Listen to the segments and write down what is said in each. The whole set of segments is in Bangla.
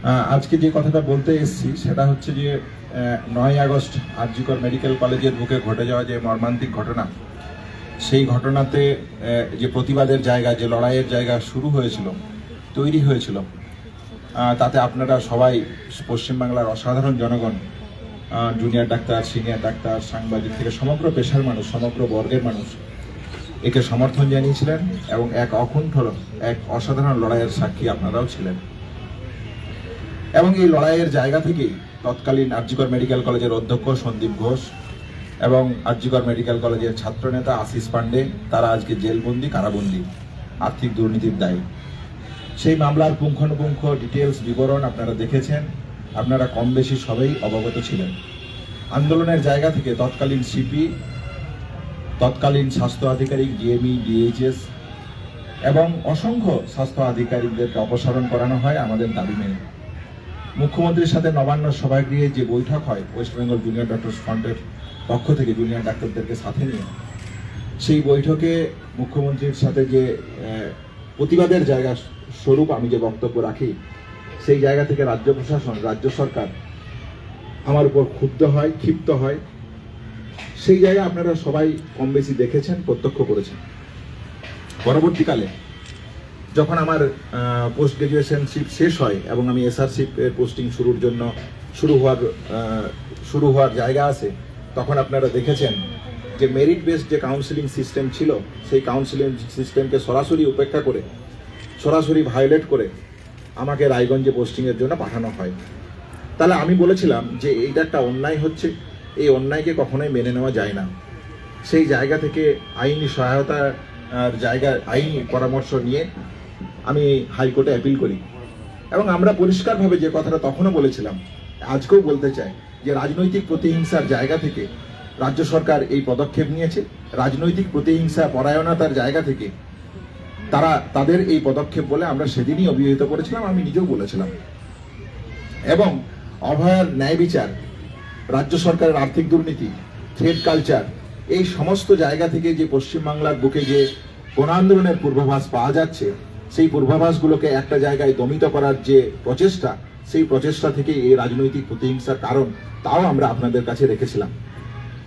আজকে যে কথাটা বলতে এসেছি সেটা হচ্ছে যে 9ই আগস্ট আর.জি. কর মেডিকেল কলেজের বুকে ঘটে যাওয়া যে মর্মান্তিক ঘটনা, সেই ঘটনাতে যে প্রতিবাদের জায়গা, যে লড়াইয়ের জায়গা শুরু হয়েছিল, তৈরি হয়েছিল, তাতে আপনারা সবাই, পশ্চিমবাংলার অসাধারণ জনগণ, জুনিয়র ডাক্তার, সিনিয়র ডাক্তার, সাংবাদিক থেকে সমগ্র পেশার মানুষ, সমগ্র বর্গের মানুষ একে সমর্থন জানিয়েছিলেন এবং এক অকুণ্ঠ, এক অসাধারণ লড়াইয়ের সাক্ষী আপনারাও ছিলেন। এবং এই লড়াইয়ের জায়গা থেকেই তৎকালীন আর.জি. কর মেডিকেল কলেজের অধ্যক্ষ সন্দীপ ঘোষ এবং আর.জি. কর মেডিকেল কলেজের ছাত্রনেতা আশিস পান্ডে, তারা আজকে জেলবন্দি, কারাবন্দি, আর্থিক দুর্নীতির দায়ী। সেই মামলার পুঙ্খানুপুঙ্খ ডিটেলস বিবরণ আপনারা দেখেছেন, আপনারা কম বেশি সবাই অবগত ছিলেন। আন্দোলনের জায়গা থেকে তৎকালীন সিপি, তৎকালীন স্বাস্থ্য আধিকারিক, ডিএমই, ডিএইচএস এবং অসংখ্য স্বাস্থ্য আধিকারিকদেরকে অপসারণ করানো হয় আমাদের দাবি মেনে। মুখ্যমন্ত্রীর সাথে নবান্ন সভাগৃহে যে বৈঠক হয় ওয়েস্ট বেঙ্গল জুনিয়র ডক্টরস ফ্রন্টের পক্ষ থেকে জুনিয়র ডাক্তারদেরকে সাথে নিয়ে, সেই বৈঠকে মুখ্যমন্ত্রীর সাথে যে প্রতিবাদের জায়গা স্বরূপ আমি যে বক্তব্য রাখি, সেই জায়গা থেকে রাজ্য প্রশাসন, রাজ্য সরকার আমার উপর ক্ষুব্ধ হয়, ক্ষিপ্ত হয়। সেই জায়গায় আপনারা সবাই কম বেশি দেখেছেন, প্রত্যক্ষ করেছেন। পরবর্তীকালে যখন আমার পোস্ট গ্রাজুয়েশনশিপ শেষ হয় এবং আমি এসআরশিপ এর পোস্টিং শুরু হওয়ার জায়গা আছে, তখন আপনারা দেখেছেন যে মেরিট বেসড যে কাউন্সিলিং সিস্টেম ছিল, সেই কাউন্সিলিং সিস্টেমকে সরাসরি উপেক্ষা করে, সরাসরি ভায়োলেট করে আমাকে রায়গঞ্জে পোস্টিংয়ের জন্য পাঠানো হয়। তাহলে আমি বলেছিলাম যে এইটা একটা অন্যায় হচ্ছে, এই অন্যায়কে কখনোই মেনে নেওয়া যায় না। সেই জায়গা থেকে আইনি সহায়তার জায়গা, আইনি পরামর্শ নিয়ে আমি হাইকোর্টে অ্যাপিল করি এবং আমরা পরিষ্কারভাবে যে কথাটা তখনও বলেছিলাম, আজকেও বলতে চাই যে রাজনৈতিক প্রতিহিংসার জায়গা থেকে রাজ্য সরকার এই পদক্ষেপ নিয়েছে। রাজনৈতিক প্রতিহিংসা পরায়ণতার জায়গা থেকে তারা তাদের এই পদক্ষেপ বলে আমরা সেদিনই অভিহিত করেছিলাম, আমি নিজেও বলেছিলাম। এবং অভয়ার ন্যায় বিচার, রাজ্য সরকারের আর্থিক দুর্নীতি, থ্রেড কালচার, এই সমস্ত জায়গা থেকে যে পশ্চিমবাংলার বুকে যে গণ আন্দোলনের পূর্বাভাস পাওয়া যাচ্ছে, সেই পূর্বাভাসগুলোকে একটা জায়গায় দমিত করার যে প্রচেষ্টা, সেই প্রচেষ্টা থেকে এই রাজনৈতিক প্রতিহিংসার কারণ, তাও আমরা আপনাদের কাছে রেখেছিলাম।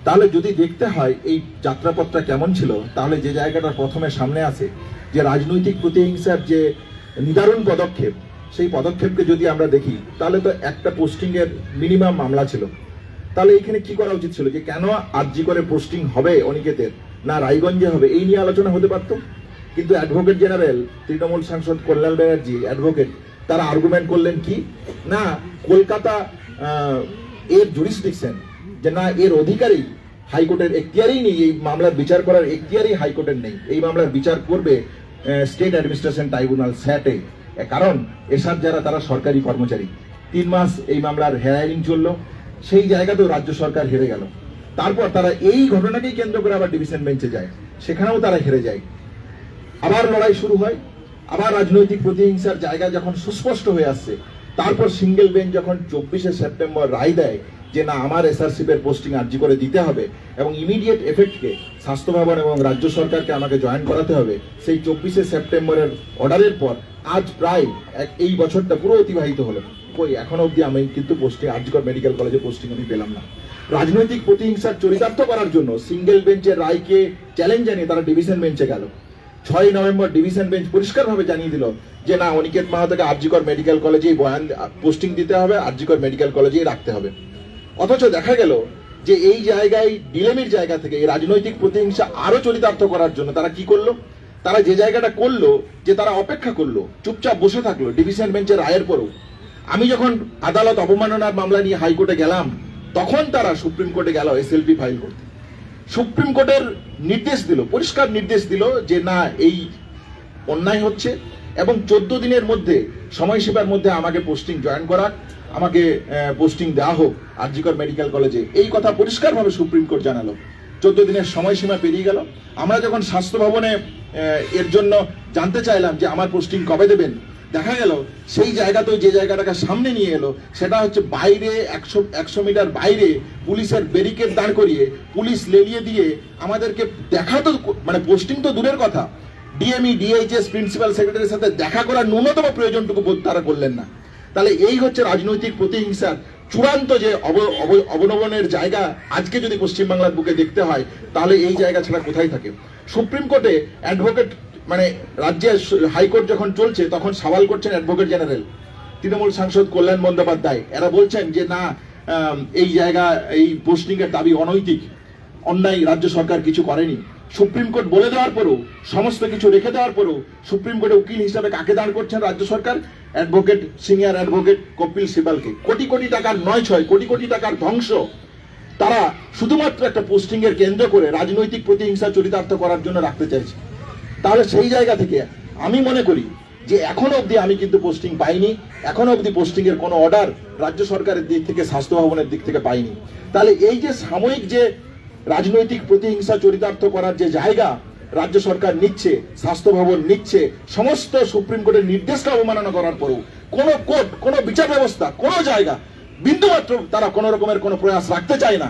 তাহলে যদি দেখতে হয় এই যাত্রাপথটা কেমন ছিল, তাহলে যে জায়গাটা প্রথমে সামনে আসে যে রাজনৈতিক প্রতিহিংসার যে নিদারুণ পদক্ষেপ, সেই পদক্ষেপকে যদি আমরা দেখি, তাহলে তো একটা পোস্টিংয়ের মিনিমাম মামলা ছিল। তাহলে এখানে কি করা উচিত ছিল যে কেন আর.জি. করে পোস্টিং হবে অনিকেতের, না রায়গঞ্জে হবে, এই নিয়ে আলোচনা হতে পারত। কিন্তু অ্যাডভোকেট জেনারেল, তৃণমূল সাংসদ কল্যাণ ব্যানার্জি অ্যাডভোকেট, তারা আর্গুমেন্ট করলেন কি না, কলকাতা এর জুরিসডিকশন, যে না এর অধিকারী হাইকোর্টের এখতিয়ারই নেই, এই মামলার বিচার করার এখতিয়ারই হাইকোর্টের নেই, এই মামলার বিচার করবে স্টেট অ্যাডমিনিস্ট্রেশন ট্রাইব্যুনাল, স্যাটে। কারণ এসব যারা, তারা সরকারি কর্মচারী। 3 মাস এই মামলার হেয়ারিং চললো, সেই জায়গাতেও রাজ্য সরকার হেরে গেল। তারপর তারা এই ঘটনাকেই কেন্দ্র করে আবার ডিভিশন বেঞ্চে যায়, সেখানেও তারা হেরে যায়। আবার লড়াই শুরু হয়, আবার রাজনৈতিক প্রতিহিংসার জায়গা যখন সুস্পষ্ট হয়ে আসছে, তারপর সিঙ্গেল বেঞ্চ যখন 24শে সেপ্টেম্বর রায় দেয় যে না আমার এসআরশিপ এর পোস্টিং আর.জি. করে দিতে হবে এবং ইমিডিয়েট এফেক্টকে স্বাস্থ্য ভবন এবং রাজ্য সরকারকে আমাকে জয়েন করাতে হবে, সেই 24শে সেপ্টেম্বরের অর্ডারের পর আজ প্রায় এই বছরটা পুরো অতিবাহিত হলো, কই এখনো অবধি আমি কিন্তু পোস্টিং আর.জি. কর মেডিকেল কলেজে পোস্টিং আমি পেলাম না। রাজনৈতিক প্রতিহিংসার চরিতার্থ করার জন্য সিঙ্গেল বেঞ্চের রায়কে চ্যালেঞ্জ জানিয়ে তারা ডিভিশন বেঞ্চে গেল। 6ই নভেম্বর ডিভিশন বেঞ্চ পরিষ্কারভাবে জানিয়ে দিল যে না, অনিকেত মাহাতোকে আর.জি. কর মেডিকেল কলেজেই পোস্টিং দিতে হবে, আর.জি. কর মেডিকেল কলেজেই রাখতে হবে। অথচ দেখা গেল যে এই জায়গায় ডিলেমির জায়গা থেকে এই রাজনৈতিক প্রতিহিংসা আরো চরিতার্থ করার জন্য তারা কি করলো, তারা যে জায়গাটা করলো যে তারা অপেক্ষা করলো, চুপচাপ বসে থাকলো ডিভিশন বেঞ্চের রায়ের পরেও। আমি যখন আদালত অবমাননার মামলা নিয়ে হাইকোর্টে গেলাম, তখন তারা সুপ্রিম কোর্টে গেল এসএলপি ফাইল করতে। সুপ্রিম কোর্টের নির্দেশ দিল, পরিষ্কার নির্দেশ দিল যে না এই অন্যায় হচ্ছে এবং 14 দিনের মধ্যে, সময়সীমার মধ্যে আমাকে পোস্টিং জয়েন করাক, আমাকে পোস্টিং দেওয়া হোক আর.জি. কর মেডিকেল কলেজে, এই কথা পরিষ্কারভাবে সুপ্রিম কোর্ট জানালো। 14 দিনের সময়সীমা পেরিয়ে গেল। আমরা যখন স্বাস্থ্য ভবনে এর জন্য জানতে চাইলাম যে আমার পোস্টিং কবে দেবেন, দেখা গেল সেই জায়গাতেও যে জায়গাটাকে সামনে নিয়ে এলো, সেটা হচ্ছে বাইরে 100 মিটার বাইরে পুলিশের ব্যারিকেড দাঁড় করিয়ে, পুলিশ লেলিয়ে দিয়ে আমাদেরকে দেখা, তো মানে পোস্টিং তো দূরের কথা, ডিএমই, ডিএইচএস, প্রিন্সিপাল সেক্রেটারির সাথে দেখা করার ন্যূনতম প্রয়োজনটুকু তারা করলেন না। তাহলে এই হচ্ছে রাজনৈতিক প্রতিহিংসার চূড়ান্ত যে অবনমনের জায়গা। আজকে যদি পশ্চিমবাংলার বুকে দেখতে হয় তাহলে এই জায়গা ছাড়া কোথায় থাকে? সুপ্রিম কোর্টে অ্যাডভোকেট মানে রাজ্যে হাইকোর্ট যখন চলছে তখন সওয়াল করছেন অ্যাডভোকেট জেনারেল তৃণমূল সাংসদ কল্যাণ বন্দ্যোপাধ্যায়। এরা বলছেন যে না, এই জায়গা এই পোস্টিং এর দাবি অনৈতিক, অন্যায়, রাজ্য সরকার কিছু করেনি। সুপ্রিম কোর্ট বলে দেওয়ার পরও, সমস্ত কিছু রেখে দেওয়ার পরও সুপ্রিম কোর্টে উকিল হিসাবে কাকে দাঁড় করছেন রাজ্য সরকার? অ্যাডভোকেট, সিনিয়র অ্যাডভোকেট কপিল সিবালকে। কোটি কোটি টাকার নয় ছয়, কোটি কোটি টাকার ধ্বংস তারা শুধুমাত্র একটা পোস্টিং এর কেন্দ্র করে রাজনৈতিক প্রতিহিংসা চরিতার্থ করার জন্য রাখতে চাইছে। তাহলে সেই জায়গা থেকে আমি মনে করি যে এখনো অবধি আমি কিন্তু পোস্টিং পাইনি, এখনো অবধি পোস্টিং এর কোনো অর্ডার রাজ্য সরকারের দিক থেকে, স্বাস্থ্য ভবনের দিক থেকে পাইনি। তাহলে এই যে সাময়িক যে রাজনৈতিক প্রতিহিংসা চরিতার্থ করার যে জায়গা রাজ্য সরকার নিচ্ছে, স্বাস্থ্য ভবন নিচ্ছে, সমস্ত সুপ্রিম কোর্টের নির্দেশকে অবমাননা করার পরেও কোনো কোর্ট, কোনো বিচার ব্যবস্থা, কোনো জায়গা বিন্দুমাত্র তারা কোনো রকমের কোনো প্রয়াস রাখতে চায় না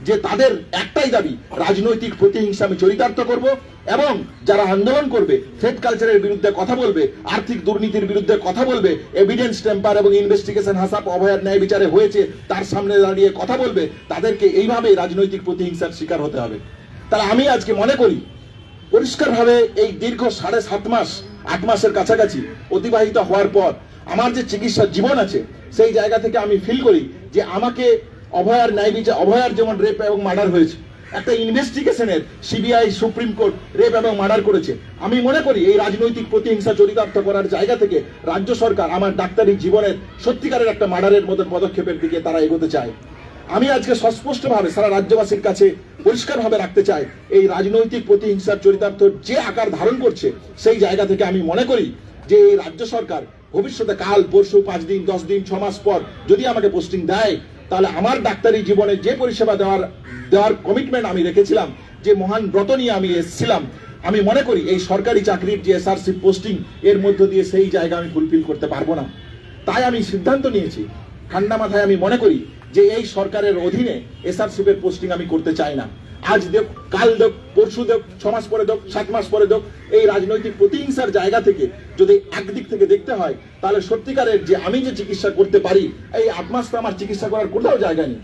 যে তাদের একটাই দাবি, রাজনৈতিক প্রতিহিংসা আমি চরিতার্থ করব এবং যারা আন্দোলন করবে, ফেড কালচারের বিরুদ্ধে কথা বলবে, আর্থিক দুর্নীতির বিরুদ্ধে কথা বলবে, এভিডেন্স টেম্পার এবং ইনভেস্টিগেশন হাসাপ অভয়ার ন্যায় বিচারে হয়েছে তার সামনে দাঁড়িয়ে কথা বলবে, তাদেরকে এইভাবেই রাজনৈতিক প্রতিহিংসার শিকার হতে হবে। তাহলে আমি আজকে মনে করি পরিষ্কারভাবে এই দীর্ঘ 7.5 মাস, 8 মাসের কাছাকাছি অতিবাহিত হওয়ার পর আমার যে চিকিৎসার জীবন আছে সেই জায়গা থেকে আমি ফিল করি যে আমাকে অভয়ার ন্যায় বিচার, অভয়ার যেমন রেপ এবং মার্ডার হয়েছে, একটা ইনভেস্টিগেশনের সিবিআই, সুপ্রিম কোর্ট রেপ এবং মার্ডার করেছে। আমি মনে করি এই রাজনৈতিক প্রতিহিংসা চরিতার্থ করার জায়গা থেকে রাজ্য সরকার আমার ডাক্তারি জীবনের সত্যিকারের একটা মার্ডারের মতন পদক্ষেপের দিকে তারা এগোতে চায়। আমি আজকে সস্পষ্টভাবে সারা রাজ্যবাসীর কাছে পরিষ্কারভাবে রাখতে চাই, এই রাজনৈতিক প্রতিহিংসার চরিতার্থ যে আকার ধারণ করছে সেই জায়গা থেকে আমি মনে করি যে এই রাজ্য সরকার ভবিষ্যতে কাল, পরশু, 5 দিন, 10 দিন, 6 মাস পর যদি আমাকে পোস্টিং দেয়, তাহলে আমার ডাক্তারি জীবনে যে পরিষেবা দেওয়ার কমিটমেন্ট আমি রেখেছিলাম, যে মহান ব্রত নিয়ে আমি এসেছিলাম, আমি মনে করি এই সরকারি চাকরির যে এসআরসি পোস্টিং এর মধ্য দিয়ে সেই জায়গা আমি ফুলফিল করতে পারবো না। তাই আমি সিদ্ধান্ত নিয়েছি, ঠান্ডা মাথায় আমি মনে করি যে এই সরকারের অধীনে এসআরসি এর পোস্টিং আমি করতে চাই না। আজ দেখ, কাল দেখ, পরশু দেখ, 6 মাস পরে দেখ, 7 মাস পরে দেখ, এই রাজনৈতিক প্রতিহিংসার জায়গা থেকে যদি একদিক থেকে দেখতে হয় তাহলে সত্যিকারের যে আমি যে চিকিৎসা করতে পারি, এই 8 মাস তো আমার চিকিৎসা করার কোথাও জায়গা নেই,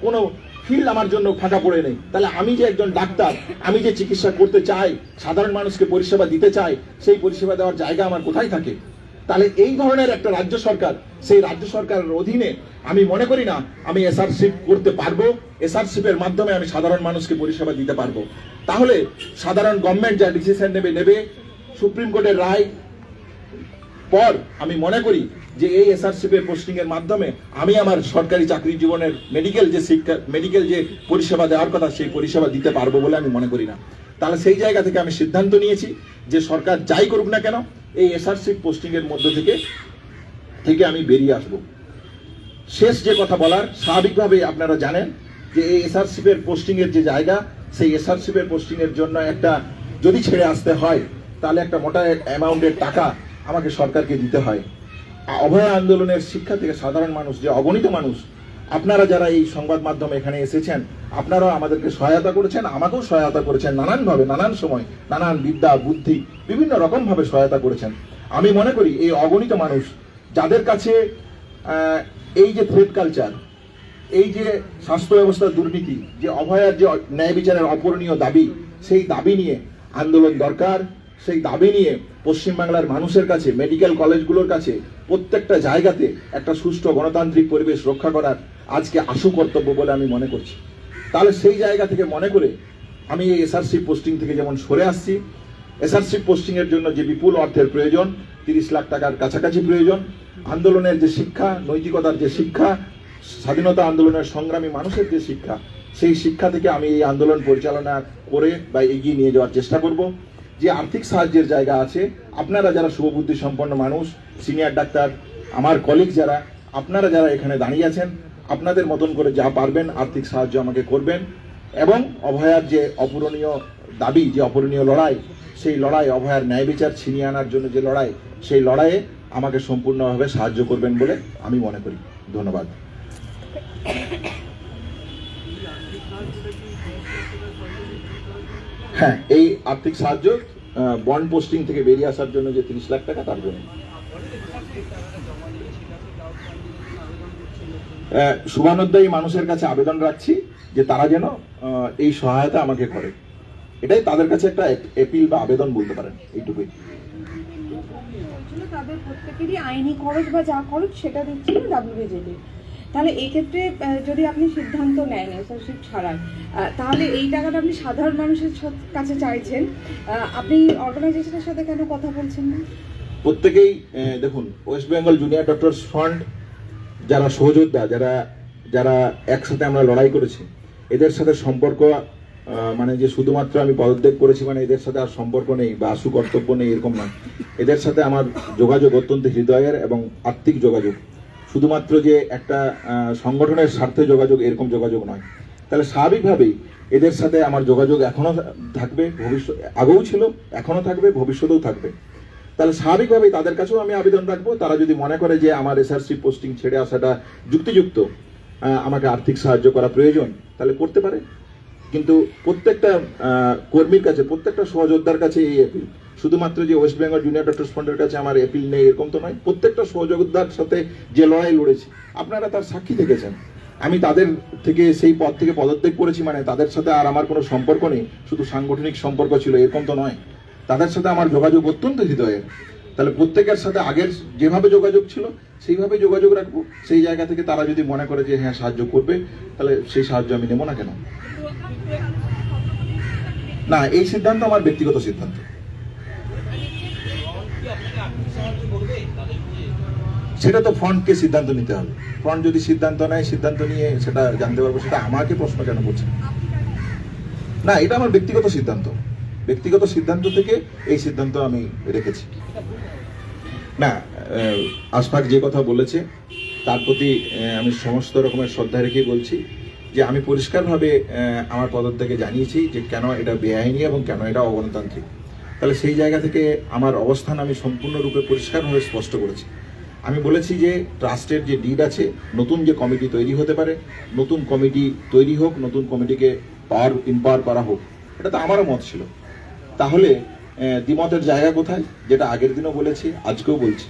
কোনো ফিল্ড আমার জন্য ফাঁকা পড়ে নেই। তাহলে আমি যে একজন ডাক্তার, আমি যে চিকিৎসা করতে চাই, সাধারণ মানুষকে পরিষেবা দিতে চাই, সেই পরিষেবা দেওয়ার জায়গা আমার কোথায় থাকে? তাহলে এই ধরনের একটা রাজ্য সরকার, সেই রাজ্য সরকারের অধীনে আমি মনে করি না আমি এসআরসি করতে পারবো। এসআরসি এর মাধ্যমে আমি সাধারণ মানুষকে পরিষেবা দিতে পারবো। তাহলে সাধারণ গভর্নমেন্ট যা ডিসিশন নেবে সুপ্রিম কোর্টের রায় পর আমি মনে করি যে এই এসআরসি এর পোস্টিং এর মাধ্যমে আমি আমার সরকারি চাকরি জীবনের মেডিকেল যে শিক্ষা, মেডিকেল যে পরিষেবা দেওয়ার কথা সেই পরিষেবা দিতে পারবো বলে আমি মনে করি না। তাহলে সেই জায়গা থেকে আমি সিদ্ধান্ত নিয়েছি যে সরকার যাই করুক না কেন এই এসআরসি পোস্টিং এর মধ্য থেকে আমি বেরিয়ে আসব। শেষ যে কথা বলার, স্বাভাবিকভাবে আপনারা জানেন যে এই এসআরসি এর পোস্টিং এর যে জায়গা, সেই এসআরসি এর পোস্টিং এর জন্য একটা যদি ছেড়ে আসতে হয় তাহলে একটা মোটা অ্যামাউন্টের টাকা আমাকে সরকারকে দিতে হয়। অভয় আন্দোলনের শিক্ষা থেকে সাধারণ মানুষ, যে অগণিত মানুষ, আপনারা যারা এই সংবাদ মাধ্যমে এখানে এসেছেন, আপনারাও আমাদেরকে সহায়তা করেছেন, আমাকেও সহায়তা করেছেন, নানানভাবে, নানান সময়, নানান বিদ্যা বুদ্ধি বিভিন্ন রকম ভাবে সহায়তা করেছেন। আমি মনে করি এই অগণিত মানুষ যাদের কাছে এই যে থ্রেড কালচার, এই যে স্বাস্থ্য ব্যবস্থার দুর্নীতি, যে অভয়ার যে ন্যায় বিচারের অপূরণীয় দাবি, সেই দাবি নিয়ে আন্দোলন দরকার। সেই দাবি নিয়ে পশ্চিমবাংলার মানুষের কাছে, মেডিকেল কলেজগুলোর কাছে, প্রত্যেকটা জায়গাতে একটা সুষ্ঠু গণতান্ত্রিক পরিবেশ রক্ষা করার আজকে আশু কর্তব্য বলে আমি মনে করছি। তাহলে সেই জায়গা থেকে মনে করে আমি এই এসআরসি পোস্টিং থেকে যেমন সরে আসছি, এসআরসি পোস্টিং এর জন্য যে বিপুল অর্থের প্রয়োজন, 30 লাখ টাকার কাছাকাছি প্রয়োজন, আন্দোলনের যে শিক্ষা, নৈতিকতার যে শিক্ষা, স্বাধীনতা আন্দোলনের সংগ্রামী মানুষের যে শিক্ষা, সেই শিক্ষা থেকে আমি এই আন্দোলন পরিচালনা করে বা এগিয়ে নিয়ে যাওয়ার চেষ্টা করব। যে আর্থিক সাহায্যের জায়গা আছে, আপনারা যারা শুভবুদ্ধি সম্পন্ন মানুষ, সিনিয়র ডাক্তার, আমার কলিগ যারা, আপনারা যারা এখানে দাঁড়িয়ে আছেন, আপনাদের মতন করে যা পারবেন আর্থিক সাহায্য আমাকে করবেন। এবং অভয়ার যে অপূরণীয় দাবি, যে অপূরণীয় লড়াই, সেই লড়াই, অভয়ার ন্যায় বিচার ছিনিয়ে আনার জন্য যে লড়াই, সেই লড়াইয়ে আমাকে সম্পূর্ণভাবে সাহায্য করবেন বলে আমি মনে করি। ধন্যবাদ। হ্যাঁ, এই আর্থিক সাহায্য বন্ড পোস্টিং থেকে বেরিয়ে আসার জন্য যে 30 লাখ টাকা, তার জন্য। শুভানুধ্যায়ী মানুষের কাছে আবেদন রাখছি যে তারা যেন এই সহায়তা আমাকে করে। এটাই তাদের কাছে একটা এপিল বা আবেদন বলতে পারেন, এইটুকুই। তাদের প্রত্যেকেরই আইনি খরচ বা যা খরচ সেটা দিচ্ছিল ডাব্লিউবিজেডি। তাহলে এক্ষেত্রে যদি আপনি সিদ্ধান্ত নেন এসআরশিপ ছাড়াই, তাহলে এই টাকাটা আপনি সাধারণ মানুষের কাছে চাইছেন, আপনি অর্গানাইজেশনের সাথে কেন কথা বলছেন না? প্রত্যেকেই দেখুন, West Bengal junior doctors fund যারা সহযোদ্ধা, যারা যারা একসাথে আমরা লড়াই করেছি, এদের সাথে সম্পর্ক মানে যে শুধুমাত্র আমি পদত্যাগ করেছি মানে এদের সাথে আর সম্পর্ক নেই বা আশু কর্তব্য নেই এরকম নয়। এদের সাথে আমার যোগাযোগ অত্যন্ত হৃদয়ের এবং আত্মিক যোগাযোগ, শুধুমাত্র যে একটা সংগঠনের স্বার্থে যোগাযোগ এরকম যোগাযোগ নয়। তাহলে স্বাভাবিকভাবেই এদের সাথে আমার যোগাযোগ এখনো থাকবে, ভবিষ্যৎ আগেও ছিল, এখনো থাকবে, ভবিষ্যতেও থাকবে। তাহলে স্বাভাবিকভাবেই তাদের কাছেও আমি আবেদন রাখবো, তারা যদি মনে করে যে আমার এসআরসি পোস্টিং ছেড়ে আসাটা যুক্তিযুক্ত, আমাকে আর্থিক সাহায্য করা প্রয়োজন, তাহলে করতে পারে। কিন্তু প্রত্যেকটা কর্মীর কাছে, প্রত্যেকটা সহযোদ্ধার কাছে এই এপিল, শুধুমাত্র যে ওয়েস্ট বেঙ্গল জুনিয়র ডক্টরস ফান্ডের কাছে আমার এপিল নেই এরকম তো নয়। প্রত্যেকটা সহযোদ্ধার সাথে যে লড়াই লড়েছি আপনারা তার সাক্ষী থেকেছেন। আমি তাদের থেকে সেই পদ থেকে পদত্যাগ করেছি মানে তাদের সাথে আর আমার কোনো সম্পর্ক নেই, শুধু সাংগঠনিক সম্পর্ক ছিল এরকম তো নয়। তাদের সাথে আমার যোগাযোগ অত্যন্ত হৃদয়ের। তাহলে প্রত্যেকের সাথে আগের যেভাবে যোগাযোগ ছিল সেইভাবে যোগাযোগ রাখবো। সেই জায়গা থেকে তারা যদি মনে করে যে হ্যাঁ সাহায্য করবে, তাহলে সেই সাহায্য আমি নেবো না কেন? না, এই সিদ্ধান্ত আমার ব্যক্তিগত সিদ্ধান্ত। সেটা তো ফ্রন্টকে সিদ্ধান্ত নিতে হবে। ফ্রন্ট যদি সিদ্ধান্ত নেয়, সিদ্ধান্ত নিয়ে সেটা জানতে পারবো। সেটা আমাকে প্রশ্ন কেন করছে? না, এটা আমার ব্যক্তিগত সিদ্ধান্ত। ব্যক্তিগত সিদ্ধান্ত থেকে এই সিদ্ধান্ত আমি রেখেছি। না, আশফাক যে কথা বলেছে তার প্রতি আমি সমস্ত রকমের শ্রদ্ধা রেখেই বলছি যে আমি পরিষ্কারভাবে আমার পদত্যাগে জানিয়েছি যে কেন এটা বেআইনি এবং কেন এটা অগণতান্ত্রিক। তাহলে সেই জায়গা থেকে আমার অবস্থান আমি সম্পূর্ণরূপে পরিষ্কারভাবে স্পষ্ট করেছি। আমি বলেছি যে ট্রাস্টের যে ডিড আছে, নতুন যে কমিটি তৈরি হতে পারে, নতুন কমিটি তৈরি হোক, নতুন কমিটিকে ইম্পাওয়ার করা হোক, এটা তো আমারও মত ছিল। তাহলে দ্বিমতের জায়গা কোথায়? যেটা আগের দিনও বলেছি, আজকেও বলছি,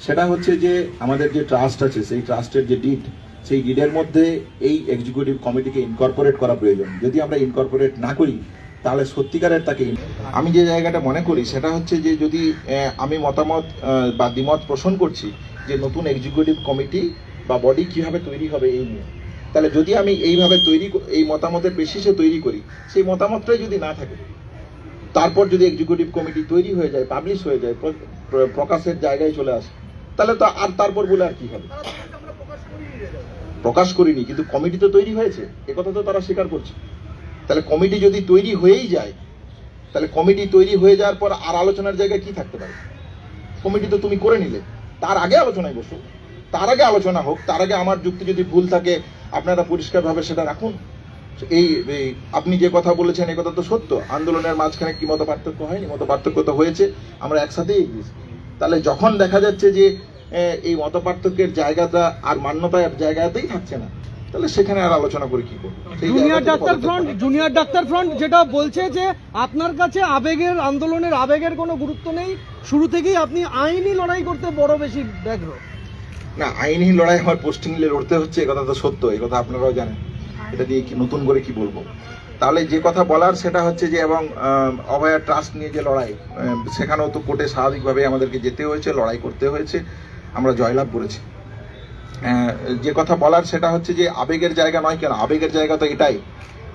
সেটা হচ্ছে যে আমাদের যে ট্রাস্ট আছে, সেই ট্রাস্টের যে ডিড, সেই ডিডের মধ্যে এই এক্সিকিউটিভ কমিটিকে ইনকর্পোরেট করা প্রয়োজন। যদি আমরা ইনকর্পোরেট না করি তাহলে সত্যিকারের তাকে, আমি যে জায়গাটা মনে করি সেটা হচ্ছে যে যদি আমি মতামত বা দ্বিমত পোষণ করছি যে নতুন এক্সিকিউটিভ কমিটি বা বডি কিভাবে তৈরি হবে এই নিয়ে, তাহলে যদি আমি এইভাবে এই মতামতের বেসিসে তৈরি করি, সেই মতামতটাই যদি না থাকে, তারপর যদি এক্সিকিউটিভ কমিটি তৈরি হয়ে যায়, পাবলিশ হয়ে যায়, প্রকাশের জায়গায় চলে আসে, তাহলে তো আর তারপর বলে আর কি হবে? প্রকাশ করিনি, কিন্তু কমিটি তো তৈরি হয়েছে, একথা তো তারা স্বীকার করছে। তাহলে কমিটি যদি তৈরি হয়েই যায়, তাহলে কমিটি তৈরি হয়ে যাওয়ার পর আর আলোচনার জায়গায় কি থাকতে পারে? কমিটি তো তুমি করে নিলে, তার আগে আলোচনায় বসো, তার আগে আলোচনা হোক। তার আগে আমার যুক্তি যদি ভুল থাকে আপনারা পরিষ্কারভাবে সেটা রাখুন। এই আপনি যে কথা বলেছেন এই কথা তো সত্য। আন্দোলনের মাঝখানে কি মত পার্থক্য হয়নি? মত পার্থক্য তো হয়েছে, আমরা একসাথেই এগিয়েছি। তাহলে যখন দেখা যাচ্ছে যে এই মত পার্থক্যের জায়গাটা আর মান্যতার জায়গাতেই থাকছে না, তাহলে সেখানে আর আলোচনা করে কি করবো? জুনিয়র ডাক্তার ফ্রন্ট যেটা বলছে যে আপনার কাছে আবেগের, আন্দোলনের আবেগের কোনো গুরুত্ব নেই, শুরু থেকেই আপনি আইনি লড়াই করতে বড় বেশি ব্যগ্র। না, আইনি লড়াই আমার পোস্টিং নিয়ে লড়তে হচ্ছে, এই কথা তো সত্য, এই কথা আপনারাও জানেন। এটা দিয়ে কি নতুন করে কি বলবো? তাহলে যে কথা বলার সেটা হচ্ছে যে, এবং অভয়া ট্রাস্ট নিয়ে যে লড়াই, সেখানেও তো কোর্টে স্বাভাবিকভাবে আমাদেরকে যেতে হয়েছে, লড়াই করতে হয়েছে, আমরা জয়লাভ করেছি। যে কথা বলার সেটা হচ্ছে যে আবেগের জায়গা নয় কেন, আবেগের জায়গা তো এটাই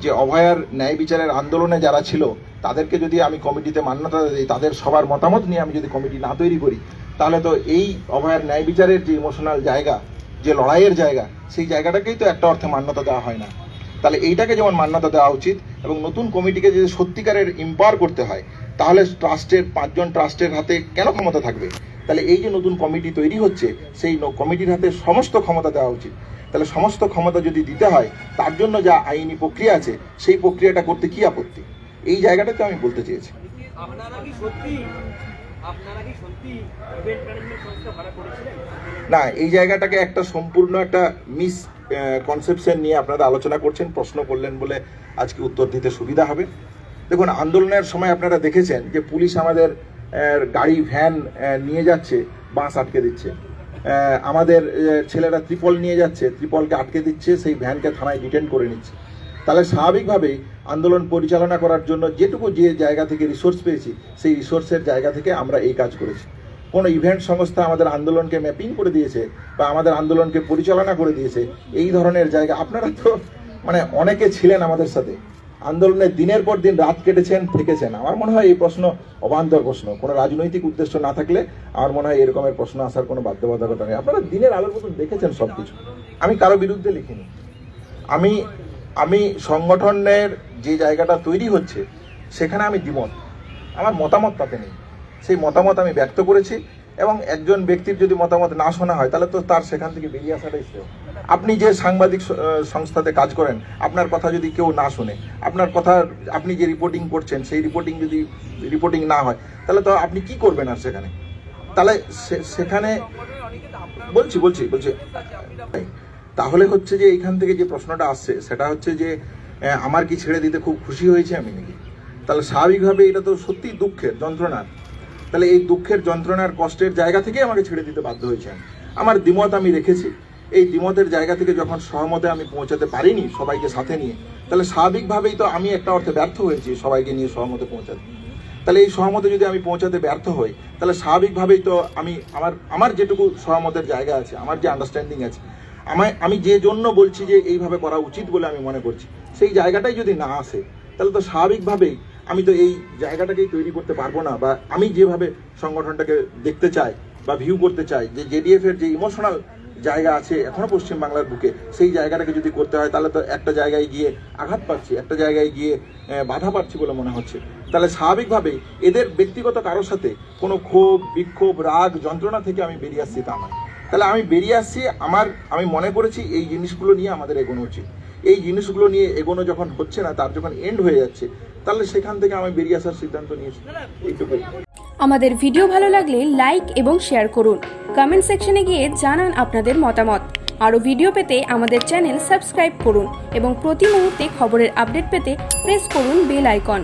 যে অভয়ার ন্যায় বিচারের আন্দোলনে যারা ছিল তাদেরকে যদি আমি কমিটিতে মান্যতা দিই, তাদের সবার মতামত নিয়ে আমি যদি কমিটি না তৈরি করি, তাহলে তো এই অভয়ার ন্যায় বিচারের যে ইমোশনাল জায়গা, যে লড়াইয়ের জায়গা, সেই জায়গাটাকেই তো একটা অর্থে মান্যতা দেওয়া হয় না। তাহলে এইটাকে যেমন মান্যতা দেওয়া উচিত, এবং নতুন কমিটিকে যদি সত্যিকারের ইম্পাওয়ার করতে হয়, তাহলে ট্রাস্টের 5 জন ট্রাস্টের হাতে কেন ক্ষমতা থাকবে? তাহলে এই যে নতুন কমিটি তৈরি হচ্ছে, সেই কমিটির হাতে সমস্ত ক্ষমতা দেওয়া উচিত। তাহলে সমস্ত ক্ষমতা যদি দিতে হয়, তার জন্য যা আইনি প্রক্রিয়া আছে সেই প্রক্রিয়াটা করতে কি আপত্তি? এই জায়গাটাতে আমি বলতে চেয়েছি। না, এই জায়গাটাকে একটা সম্পূর্ণ একটা মিস কনসেপশন নিয়ে আপনারা আলোচনা করছেন, প্রশ্ন করলেন বলে আজকে উত্তর দিতে সুবিধা হবে। দেখুন, আন্দোলনের সময় আপনারা দেখেছেন যে পুলিশ আমাদের গাড়ি ভ্যান নিয়ে যাচ্ছে, বাস আটকে দিচ্ছে, আমাদের ছেলেরা ত্রিপল নিয়ে যাচ্ছে, ত্রিপলকে আটকে দিচ্ছে, সেই ভ্যানকে থানায় ডিটেন করে নিচ্ছে। তাহলে স্বাভাবিকভাবেই আন্দোলন পরিচালনা করার জন্য যেটুকু যে জায়গা থেকে রিসোর্স পেয়েছি সেই রিসোর্সের জায়গা থেকে আমরা এই কাজ করেছি। কোনো ইভেন্ট সংস্থা আমাদের আন্দোলনকে ম্যাপিং করে দিয়েছে বা আমাদের আন্দোলনকে পরিচালনা করে দিয়েছে এই ধরনের জায়গা, আপনারা তো মানে অনেকে ছিলেন আমাদের সাথে আন্দোলনে, দিনের পর দিন রাত কেটেছেন, থেকেছেন। আমার মনে হয় এই প্রশ্ন অবান্তর প্রশ্ন, কোনো রাজনৈতিক উদ্দেশ্য না থাকলে আমার মনে হয় এরকমের প্রশ্ন আসার কোনো বাধ্যবাধকতা নেই। আপনারা দিনের আলোর মতন দেখেছেন সব কিছু। আমি কারো বিরুদ্ধে লিখিনি, আমি সংগঠনের যে জায়গাটা তৈরি হচ্ছে সেখানে আমি দ্বিমত, আমার মতামত তাতে নেই। সেই মতামত আমি ব্যক্ত করেছি এবং একজন ব্যক্তির যদি মতামত না শোনা হয় তাহলে তো তার সেখান থেকে বেরিয়ে আসাটাই শ্রেয়। আপনি যে সাংবাদিক সংস্থাতে কাজ করেন, আপনার কথা যদি কেউ না শুনে, আপনার কথা আপনি যে রিপোর্টিং করছেন সেই রিপোর্টিং না হয় তাহলে তো আপনি কি করবেন আর সেখানে? তাহলে সেখানে বলছি তাহলে হচ্ছে যে এইখান থেকে যে প্রশ্নটা আসছে সেটা হচ্ছে যে আমার কি ছেড়ে দিতে খুব খুশি হয়েছে আমি নাকি? তাহলে স্বাভাবিকভাবে এটা তো সত্যিই দুঃখের, যন্ত্রণার। তাহলে এই দুঃখের, যন্ত্রণার, কষ্টের জায়গা থেকে আমাকে ছেড়ে দিতে বাধ্য হয়েছে। আমার দ্বিমত আমি রেখেছি, এই দ্বিমতের জায়গা থেকে যখন সহমতে আমি পৌঁছাতে পারিনি সবাইকে সাথে নিয়ে, তাহলে স্বাভাবিকভাবেই তো আমি একটা অর্থে ব্যর্থ হয়েছি সবাইকে নিয়ে সহমতে পৌঁছাতে। তাহলে এই সহমতে যদি আমি পৌঁছাতে ব্যর্থ হই তাহলে স্বাভাবিকভাবেই তো আমি আমার যেটুকু সহমতের জায়গা আছে, আমার যে আন্ডারস্ট্যান্ডিং আছে, আমি যে জন্য বলছি যে এইভাবে করা উচিত বলে আমি মনে করছি, সেই জায়গাটাই যদি না আসে তাহলে তো স্বাভাবিকভাবেই আমি তো এই জায়গাটাকেই তৈরি করতে পারবো না। বা আমি যেভাবে সংগঠনটাকে দেখতে চাই বা ভিউ করতে চাই, যে জেডিএফ এর যে ইমোশনাল জায়গা আছে এখনো পশ্চিমবাংলার বুকে, সেই জায়গাটাকে যদি করতে হয় তাহলে তো একটা জায়গায় গিয়ে আঘাত পাচ্ছি, একটা জায়গায় গিয়ে বাধা পাচ্ছি বলে মনে হচ্ছে। তাহলে স্বাভাবিকভাবেই এদের ব্যক্তিগত কারোর সাথে কোনো ক্ষোভ, বিক্ষোভ, রাগ, যন্ত্রণা থেকে আমি বেরিয়ে আসছি তা নয়। তাহলে আমি বেরিয়ে আসছি, আমি মনে করেছি এই জিনিসগুলো নিয়ে আমাদের এগোনো উচিত। এই জিনিসগুলো নিয়ে এগোনো যখন হচ্ছে না, তার যখন এন্ড হয়ে যাচ্ছে, তাহলে সেখান থেকে আমি বেরিয়ে আসার সিদ্ধান্ত নিয়েছি। এইটুকুই। আমাদের ভিডিও ভালো লাগলে লাইক এবং শেয়ার করুন। কমেন্ট সেকশনে গিয়ে জানান আপনাদের মতামত। আরও ভিডিও পেতে আমাদের চ্যানেল সাবস্ক্রাইব করুন এবং প্রতি মুহূর্তে খবরের আপডেট পেতে প্রেস করুন বেল আইকন।